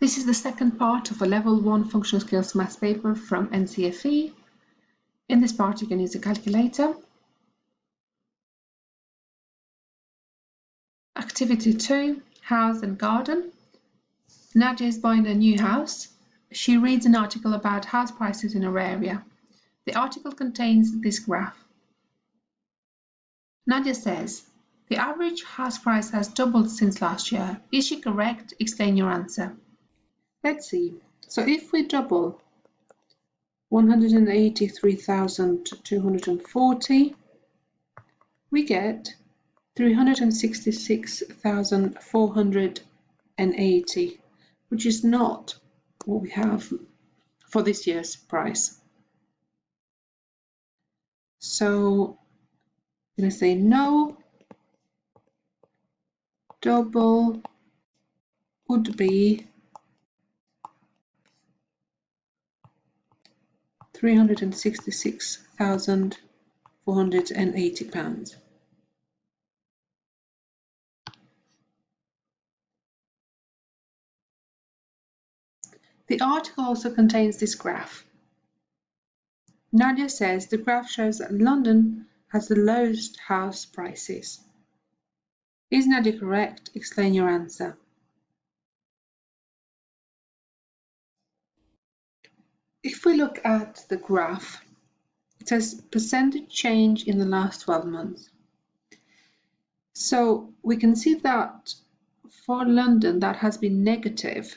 This is the second part of a Level 1 Functional Skills Maths paper from NCFE. In this part, you can use a calculator. Activity 2, House and Garden. Nadia is buying a new house. She reads an article about house prices in her area. The article contains this graph. Nadia says, the average house price has doubled since last year. Is she correct? Explain your answer. Let's see. So if we double 183,240, we get 366,480, which is not what we have for this year's price. So I'm going to say no. Double would be 366,480 pounds. The article also contains this graph. Nadia says the graph shows that London has the lowest house prices. Is Nadia correct? Explain your answer. If we look at the graph, it says percentage change in the last 12 months. So we can see that for London that has been negative.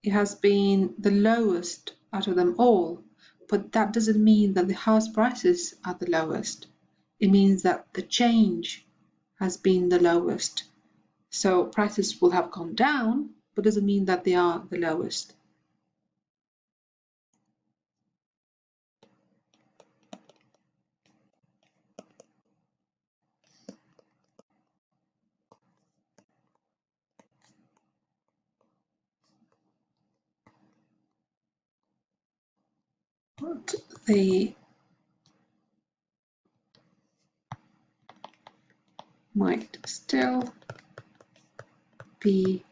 It has been the lowest out of them all, but that doesn't mean that the house prices are the lowest. It means that the change has been the lowest. So prices will have gone down, but doesn't mean that they are the lowest. But they might still be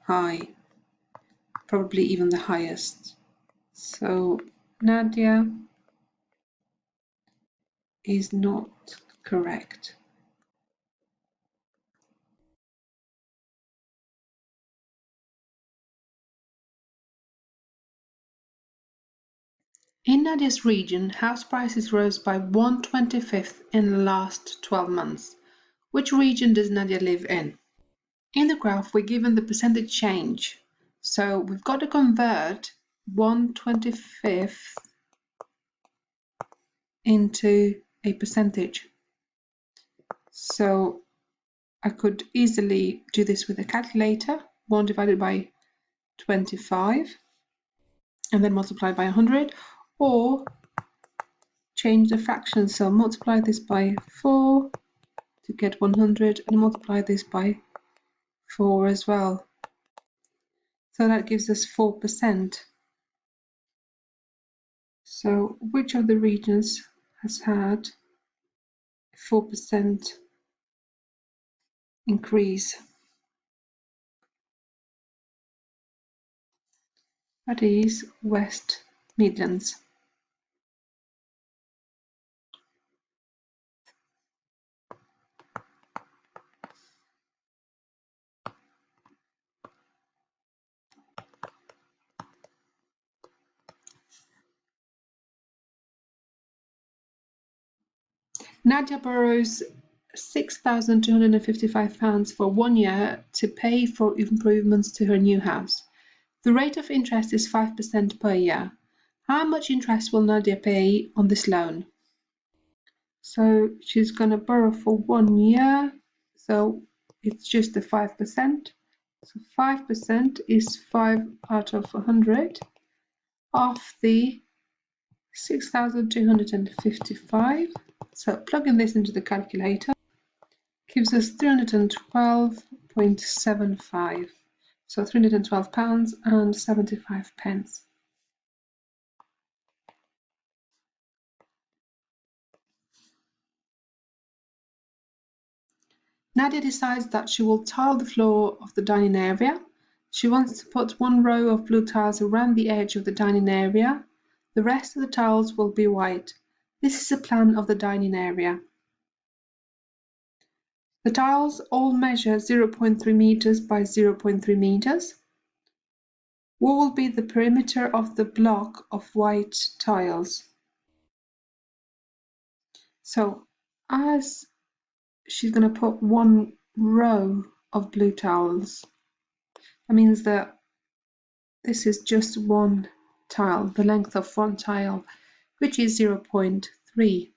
high, probably even the highest. So Nadia is not correct. In Nadia's region, house prices rose by 1/25 in the last 12 months. Which region does Nadia live in? In the graph, we're given the percentage change. So we've got to convert 1/25 into a percentage. So I could easily do this with a calculator, 1 divided by 25, and then multiply by 100, or change the fraction. So multiply this by 4 to get 100, and multiply this by 4 as well. So that gives us 4%. So which of the regions has had a 4% increase? That is West Midlands. Nadia borrows £6,255 for 1 year to pay for improvements to her new house. The rate of interest is 5% per year. How much interest will Nadia pay on this loan? So she's going to borrow for 1 year, so it's just the 5%. So 5% is 5 out of 100 of the 6,255. So plugging this into the calculator gives us 312.75. So £312 and 75 pence. Nadia decides that she will tile the floor of the dining area She wants to put one row of blue tiles around the edge of the dining area. The rest of the tiles will be white. This is a plan of the dining area. The tiles all measure 0.3 meters by 0.3 meters. What will be the perimeter of the block of white tiles? So as she's going to put one row of blue tiles, that means that this is just one tile, the length of one tile, which is 0.3.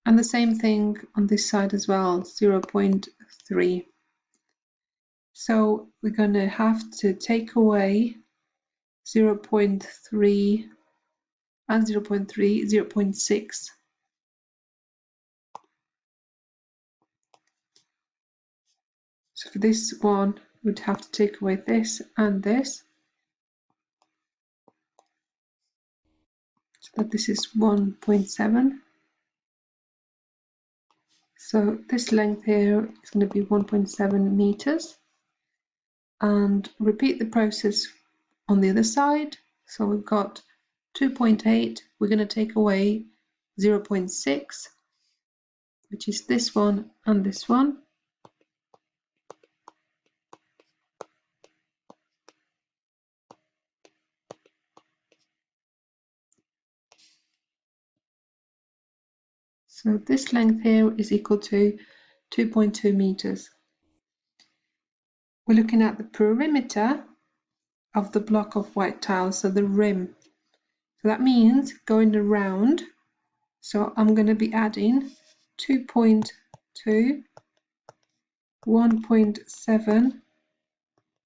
And the same thing on this side as well, 0.3. So we're going to have to take away 0.3 and 0.3, 0.6. So for this one, we'd have to take away this and this. So that this is 1.7. So this length here is going to be 1.7 meters. And repeat the process on the other side. So we've got 2.8. We're going to take away 0.6, which is this one and this one. So this length here is equal to 2.2 meters. We're looking at the perimeter of the block of white tiles, so the rim. So that means going around. So I'm going to be adding 2.2, 1.7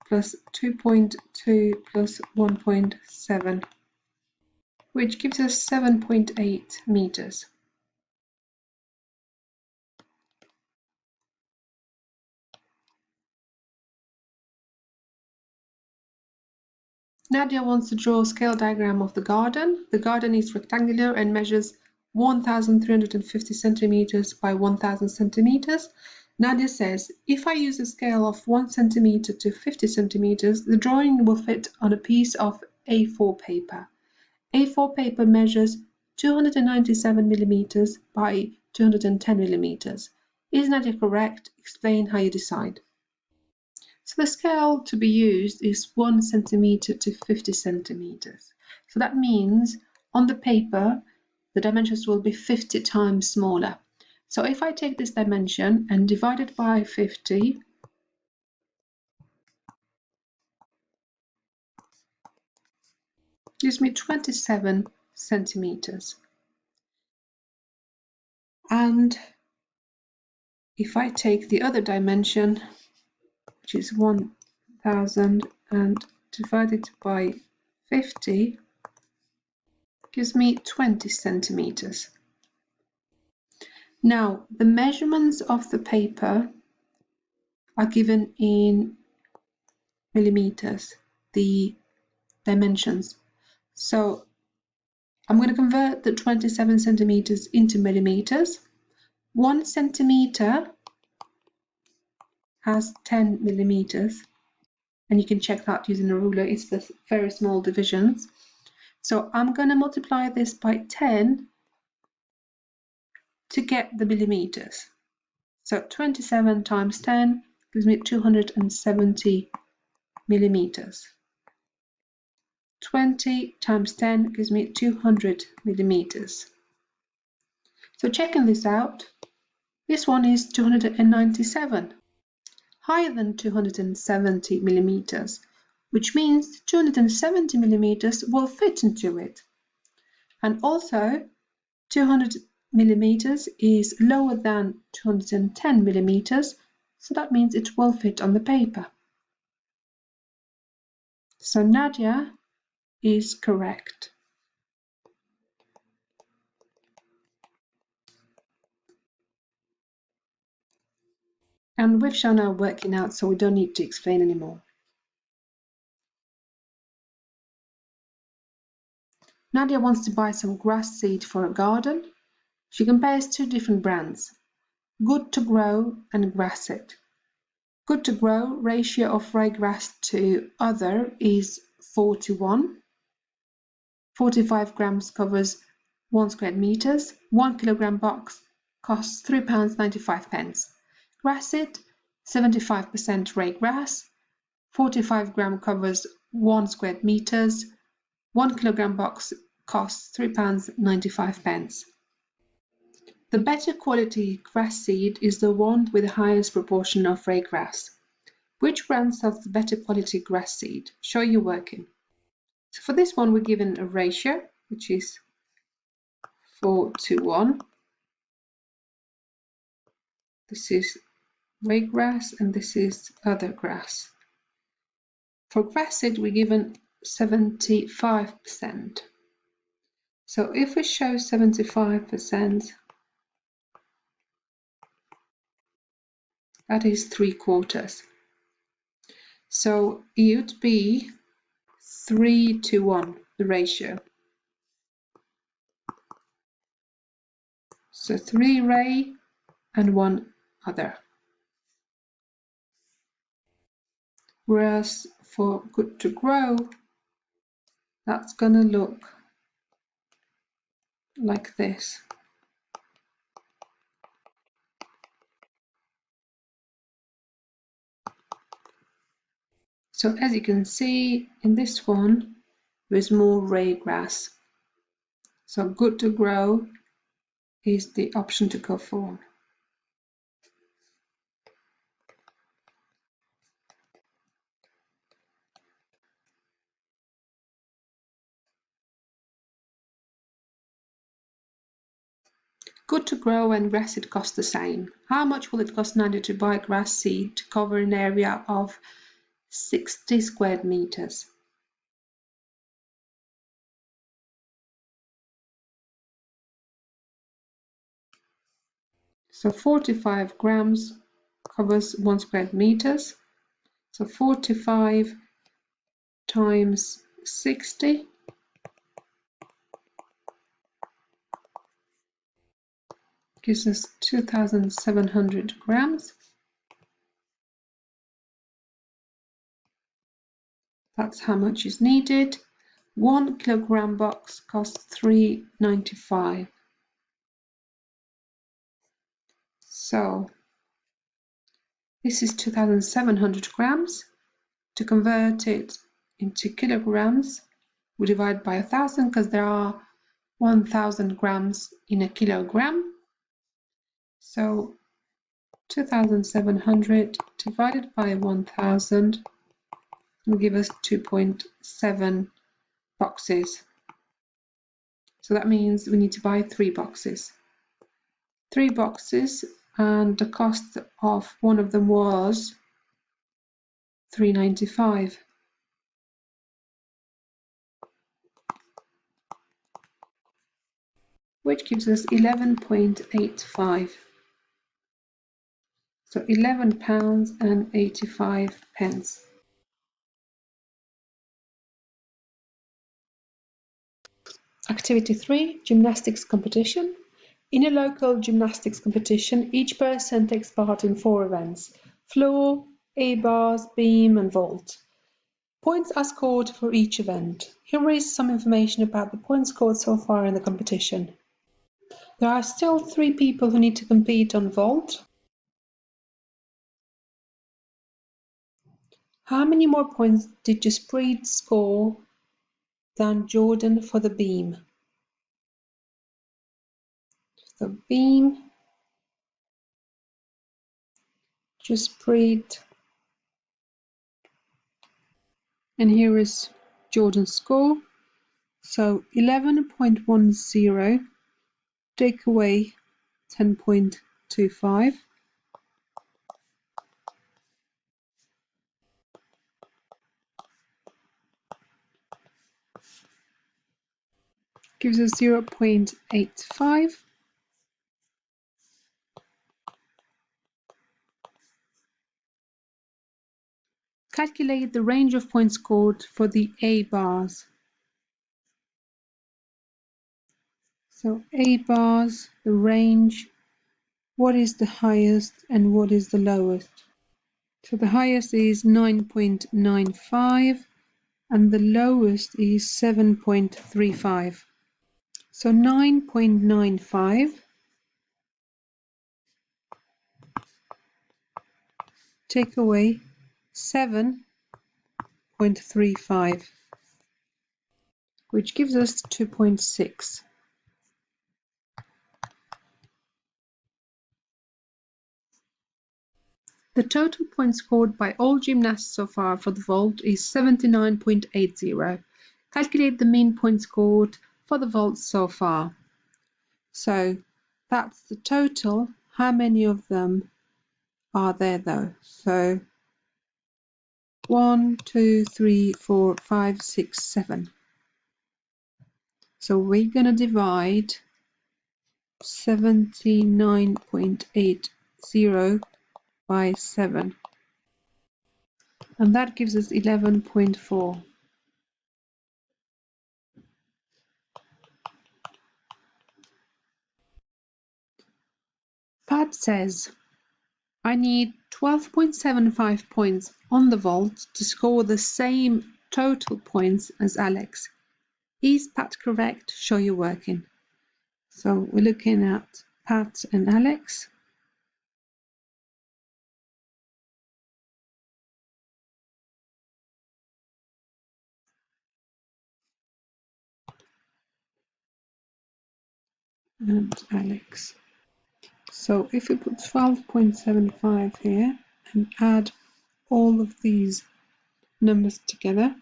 plus 2.2 plus 1.7, which gives us 7.8 meters. Nadia wants to draw a scale diagram of the garden. The garden is rectangular and measures 1,350 centimeters by 1,000 centimeters. Nadia says, if I use a scale of 1 centimeter to 50 centimeters, the drawing will fit on a piece of A4 paper. A4 paper measures 297 millimeters by 210 millimeters. Is Nadia correct? Explain how you decide. So the scale to be used is 1 centimeter to 50 centimeters. So that means on the paper, the dimensions will be 50 times smaller. So if I take this dimension and divide it by 50, gives me 27 centimeters. And if I take the other dimension, which is 1,000, and divide it by 50, gives me 20 centimeters. Now, the measurements of the paper are given in millimeters, the dimensions. So I'm going to convert the 27 centimeters into millimeters. 1 centimeter has 10 millimeters, and you can check that using a ruler. It's the very small divisions. So I'm going to multiply this by 10 to get the millimeters. So 27 times 10 gives me 270 millimeters. 20 times 10 gives me 200 millimeters. So checking this out, this one is 297, higher than 270 millimeters, which means 270 millimeters will fit into it. And also 200 millimeters is lower than 210 millimeters, so that means it will fit on the paper. So Nadia is correct. And we've shown our working out, so we don't need to explain anymore. Nadia wants to buy some grass seed for her garden. She compares two different brands, Good to Grow and Grass It. Good to grow ratio of ryegrass to other is 4:1. 45 grams covers 1 square meters. 1 kilogram box costs £3.95. Grass seed, 75% ryegrass. 45 gram covers 1 square meters. 1 kilogram box costs £3.95. The better quality grass seed is the one with the highest proportion of ryegrass. Which brand sells the better quality grass seed? Show you working. So for this one, we're given a ratio, which is 4:1. This is ryegrass and this is other grass. For grass seed, we're given 75%. So if we show 75%, that is 3/4. So it would be 3:1, the ratio. So 3 ray and 1 other. Whereas for good to grow, that's going to look like this. So as you can see, in this one, there's more ryegrass. So good to grow is the option to go for. Good to grow and grass seed cost the same. How much will it cost now to buy grass seed to cover an area of 60 square meters? So 45 grams covers 1 square meters. So 45 times 60 gives us 2,700 grams. That's how much is needed. 1 kilogram box costs £3.95. So this is 2,700 grams. To convert it into kilograms, we divide by 1,000 because there are 1,000 grams in a kilogram. So 2,700 divided by 1,000 will give us 2.7 boxes. So that means we need to buy 3 boxes. 3 boxes, and the cost of one of them was £3.95. Which gives us 11.85. So £11.85. Activity 3, Gymnastics Competition. In a local gymnastics competition, each person takes part in 4 events: floor, A-bars, beam and vault. Points are scored for each event. Here is some information about the points scored so far in the competition. There are still 3 people who need to compete on vault. How many more points did Jaspreet score than Jordan for the beam? The beam, Jaspreet, and here is Jordan's score. So 11.10, take away 10.25. Gives us 0.85. Calculate the range of points scored for the A bars. So A bars, the range, what is the highest and what is the lowest? So the highest is 9.95 and the lowest is 7.35. So 9.95 take away 7.35, which gives us 2.6. The total points scored by all gymnasts so far for the vault is 79.80. Calculate the mean points scored for the vault so far. So that's the total. How many of them are there though? So 1, 2, 3, 4, 5, 6, 7. So we're going to divide 79.80 by 7. And that gives us 11.4. Pat says, I need 12.75 points on the vault to score the same total points as Alex. Is Pat correct? Show your working. So we're looking at Pat and Alex. And Alex. So if we put 12.75 here and add all of these numbers together,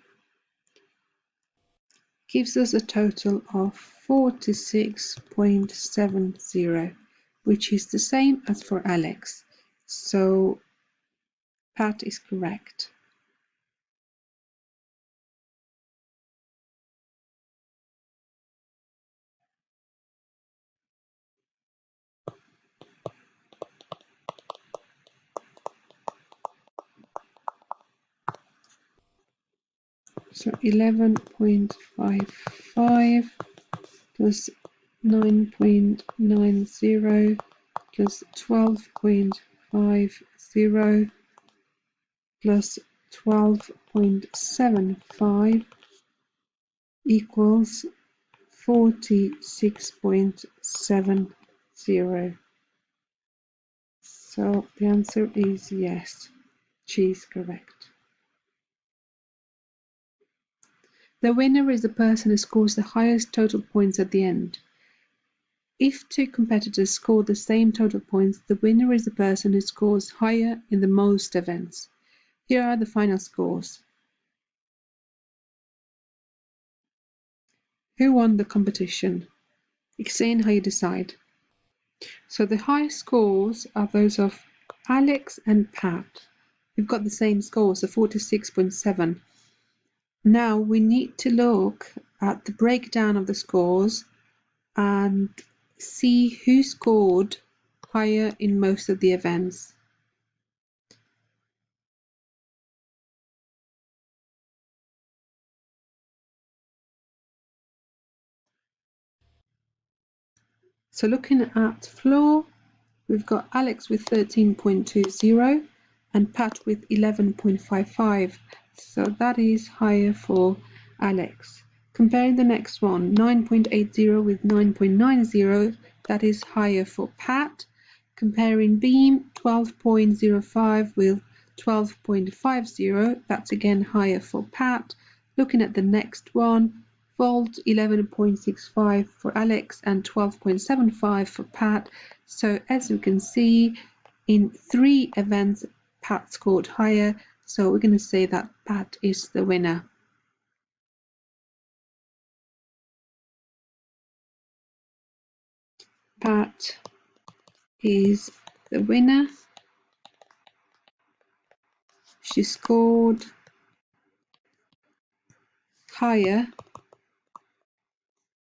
gives us a total of 46.70, which is the same as for Alex. So Pat is correct. So 11.55 plus 9.90 plus 12.50 plus 12.75 equals 46.70. So the answer is yes, she is correct. The winner is the person who scores the highest total points at the end. If two competitors score the same total points, the winner is the person who scores higher in the most events. Here are the final scores. Who won the competition? Explain how you decide. So the highest scores are those of Alex and Pat. We've got the same score, so 46.7. Now we need to look at the breakdown of the scores and see who scored higher in most of the events. So looking at floor, we've got Alex with 13.20 and Pat with 11.55. So that is higher for Alex. Comparing the next one, 9.80 with 9.90, that is higher for Pat. Comparing beam, 12.05 with 12.50, that's again higher for Pat. Looking at the next one, vault 11.65 for Alex and 12.75 for Pat. So as you can see, in 3 events, Pat scored higher. So we're going to say that Pat is the winner. Pat is the winner. She scored higher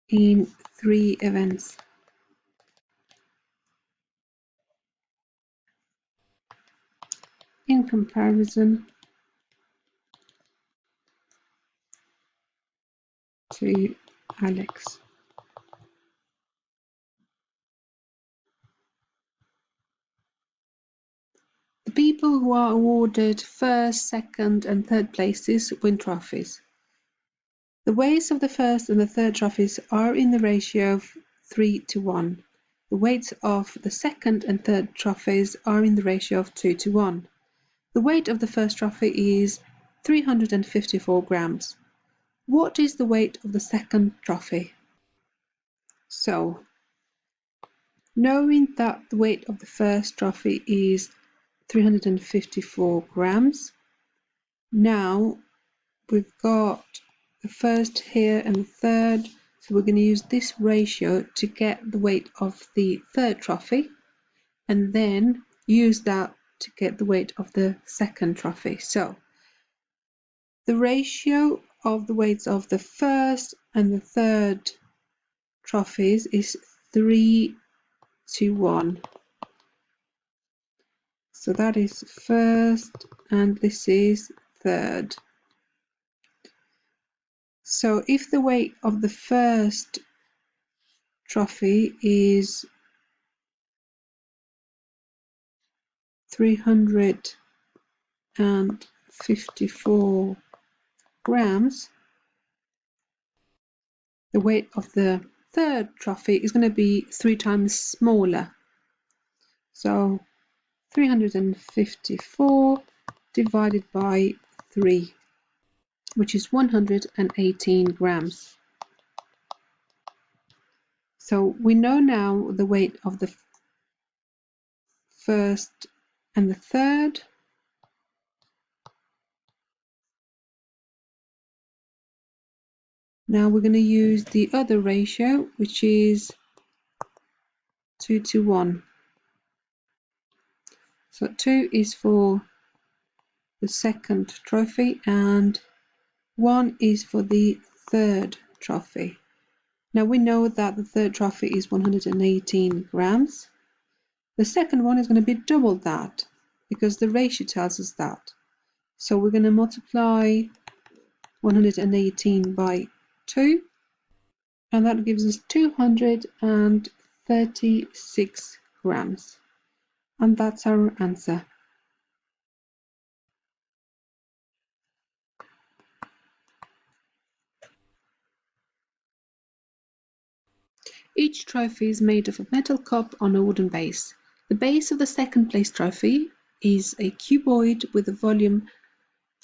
in 3 events. In comparison to Alex. The people who are awarded first, second and third places win trophies. The weights of the first and the third trophies are in the ratio of 3:1. The weights of the second and third trophies are in the ratio of 2:1. The weight of the first trophy is 354 grams. What is the weight of the second trophy? So, knowing that the weight of the first trophy is 354 grams, now we've got the first here and the third, so we're going to use this ratio to get the weight of the third trophy and then use that to get the weight of the second trophy. So the ratio of the weights of the first and the third trophies is 3:1. So that is first and this is third. So if the weight of the first trophy is 354 grams, the weight of the third trophy is going to be 3 times smaller. So 354 divided by 3, which is 118 grams. So we know now the weight of the first and the third. Now we're going to use the other ratio, which is 2:1. So 2 is for the second trophy and 1 is for the third trophy. Now we know that the third trophy is 118 grams. The second one is going to be double that because the ratio tells us that. So we're going to multiply 118 by 2 and that gives us 236 grams. And that's our answer. Each trophy is made of a metal cup on a wooden base. The base of the second place trophy is a cuboid with a volume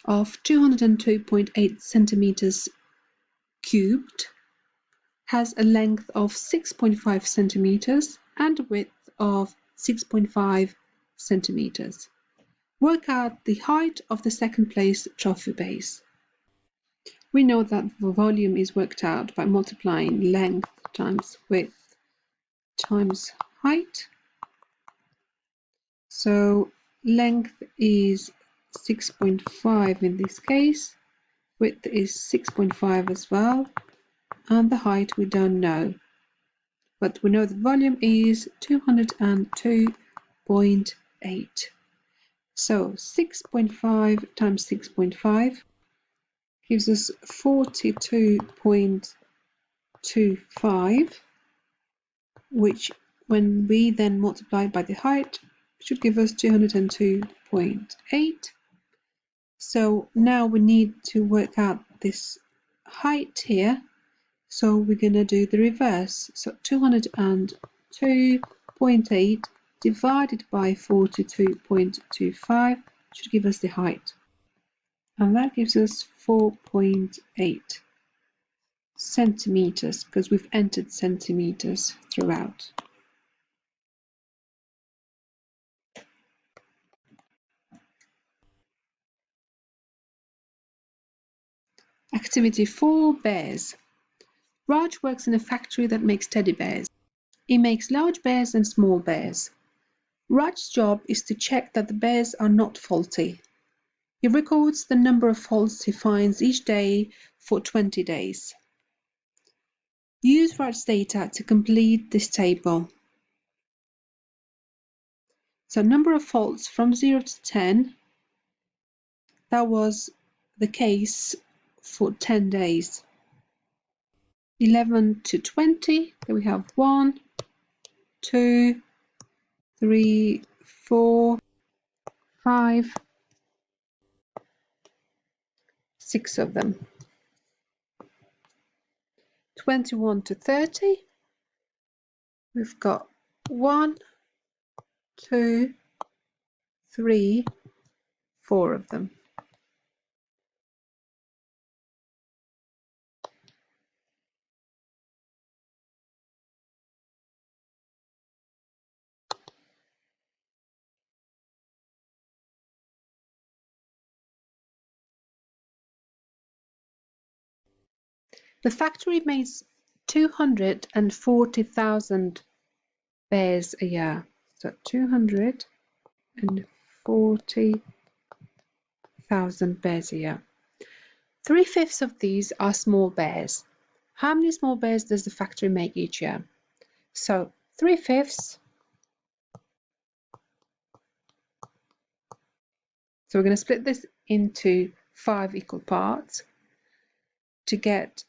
of 202.8 centimeters cubed, has a length of 6.5 centimeters and a width of 6.5 centimeters. Work out the height of the second place trophy base. We know that the volume is worked out by multiplying length times width times height. So length is 6.5 in this case, width is 6.5 as well, and the height we don't know. But we know the volume is 202.8. So 6.5 times 6.5 gives us 42.25, which when we then multiply by the height should give us 202.8. So now we need to work out this height here. So we're going to do the reverse. So 202.8 divided by 42.25 should give us the height. And that gives us 4.8 centimeters because we've entered centimeters throughout. Activity 4, bears. Raj works in a factory that makes teddy bears. He makes large bears and small bears. Raj's job is to check that the bears are not faulty. He records the number of faults he finds each day for 20 days. Use Raj's data to complete this table. So number of faults from 0 to 10, that was the case for 10 days. 11 to 20, there we have 1, 2, 3, 4, 5, 6 of them. 21 to 30, we've got 1, 2, 3, 4 of them. The factory makes 240,000 bears a year. So 240,000 bears a year. 3/5 of these are small bears. How many small bears does the factory make each year? So 3/5. So we're going to split this into 5 equal parts to get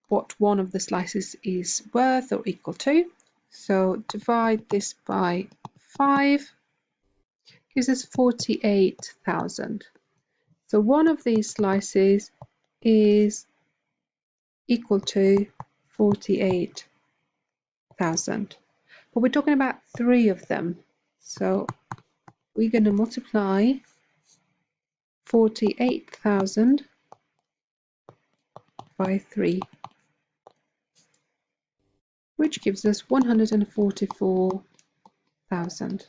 what one of the slices is worth or equal to. So divide this by 5 gives us 48,000. So one of these slices is equal to 48,000. But we're talking about 3 of them. So we're going to multiply 48,000 by 3, which gives us 144,000.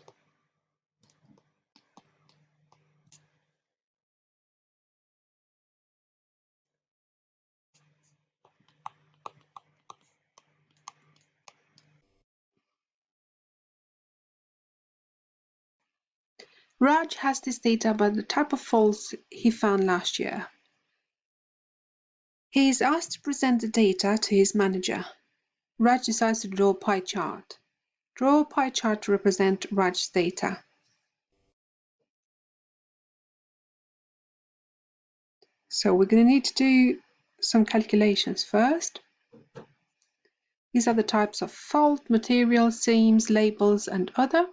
Raj has this data about the type of faults he found last year. He is asked to present the data to his manager. Raj decides to draw a pie chart. Draw a pie chart to represent Raj's data. So we're going to need to do some calculations first. These are the types of fault: material, seams, labels, and other.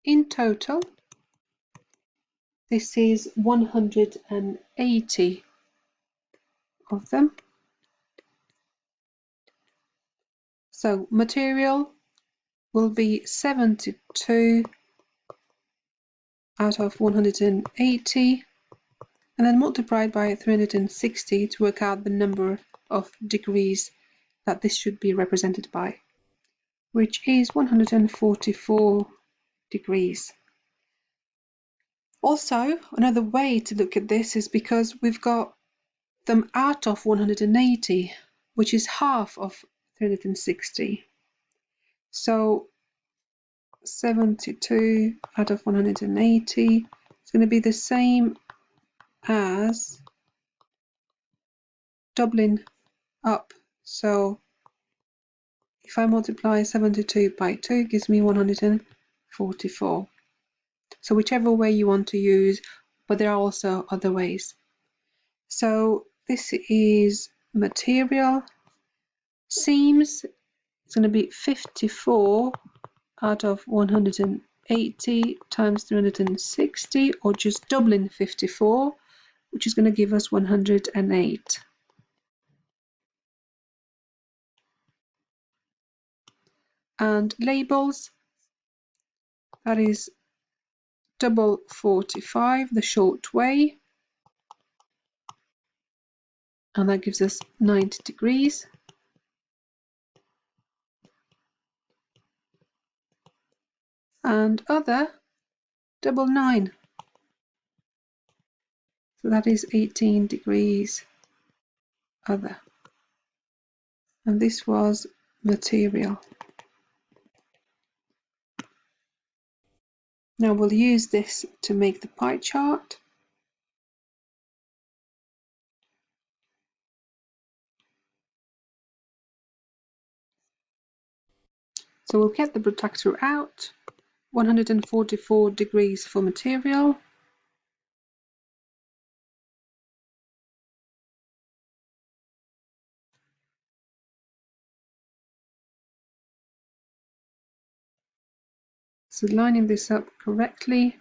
In total, this is 180 of them. So material will be 72 out of 180, and then multiplied by 360 to work out the number of degrees that this should be represented by, which is 144 degrees. Also, another way to look at this is because we've got them out of 180, which is half of 360. So 72 out of 180 is going to be the same as doubling up. So if I multiply 72 by 2, it gives me 144. So whichever way you want to use, but there are also other ways. So this is material. Seams, it's going to be 54 out of 180 times 360, or just doubling 54, which is going to give us 108. And labels, that is double 45, the short way, and that gives us 90 degrees. And other, double 9, so that is 18 degrees other. And this was material. Now we'll use this to make the pie chart. So we'll get the protractor out, 144 degrees for material, So lining this up correctly.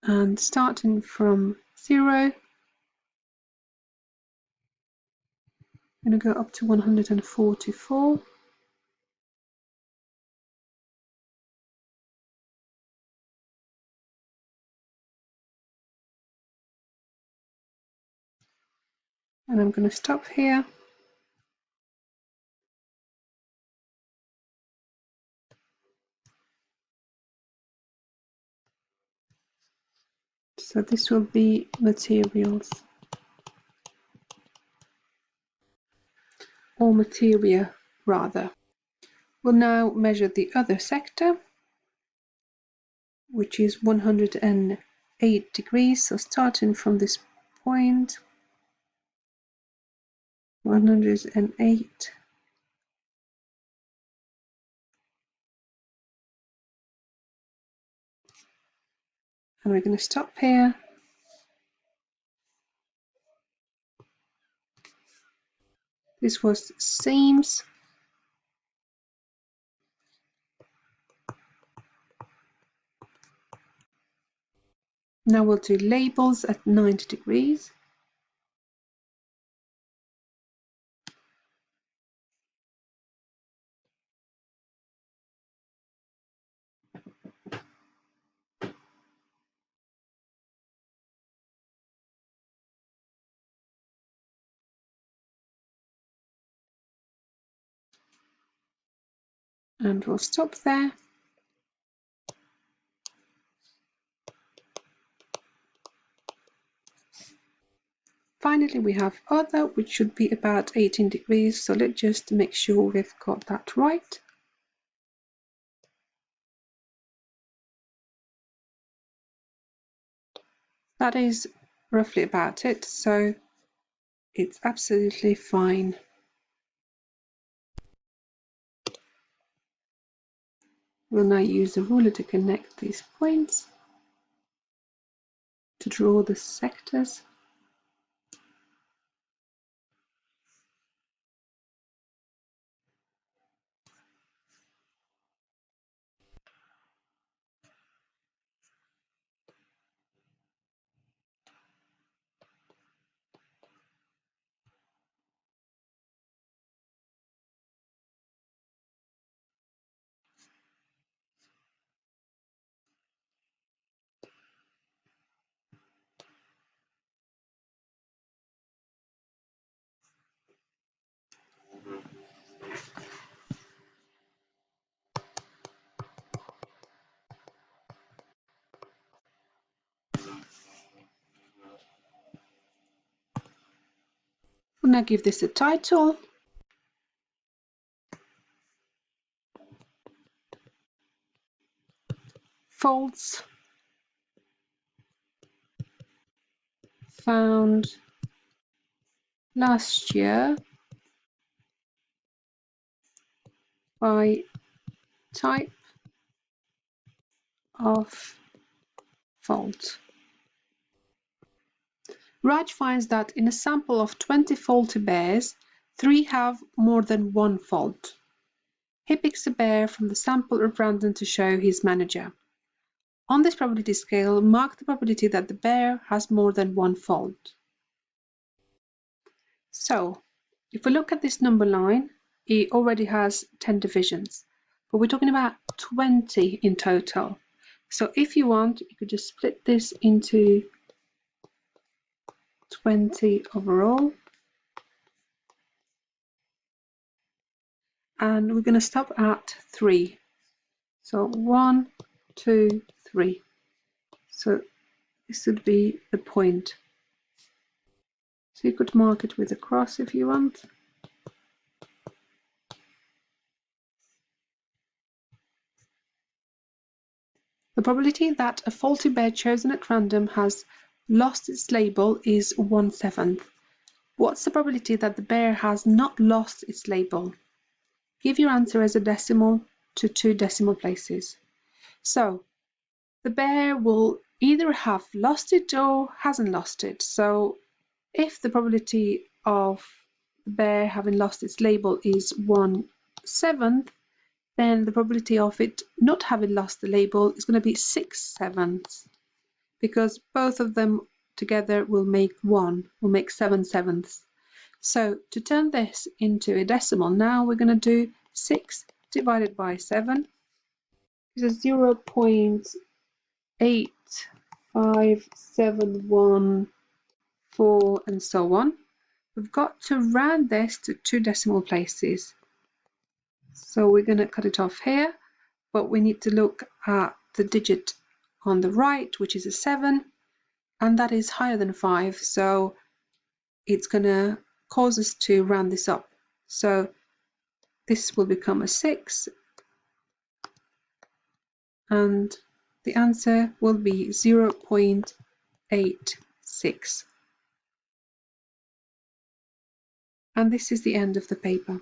And starting from 0, I'm going to go up to 144. And I'm going to stop here. So this will be materials, or materia rather. We'll now measure the other sector, which is 108 degrees. So starting from this point, 108. And we're going to stop here. This was seams. Now we'll do labels at 90 degrees. And we'll stop there. Finally, we have other, which should be about 18 degrees. So let's just make sure we've got that right. That is roughly about it. So it's absolutely fine. We'll now use a ruler to connect these points to draw the sectors. We'll now give this a title. Faults found last year by type of fault. Raj finds that in a sample of 20 faulty bears, 3 have more than one fault. He picks a bear from the sample at random to show his manager. On this probability scale, mark the probability that the bear has more than one fault. So, if we look at this number line, it already has 10 divisions, but we're talking about 20 in total. So if you want, you could just split this into 20 overall. And we're going to stop at 3. So 1, 2, 3. So this would be the point. So you could mark it with a cross if you want. The probability that a faulty bear chosen at random has lost its label is 1/7. What's the probability that the bear has not lost its label? Give your answer as a decimal to 2 decimal places. So the bear will either have lost it or hasn't lost it. So if the probability of the bear having lost its label is 1/7, then the probability of it not having lost the label is going to be 6/7, because both of them together will make 7/7. So to turn this into a decimal, now we're going to do 6 divided by 7 is 0.85714 and so on. We've got to round this to 2 decimal places. So we're going to cut it off here, but we need to look at the digit on the right, which is a 7, and that is higher than 5, so it's going to cause us to round this up. So this will become a 6, and the answer will be 0.86. And this is the end of the paper.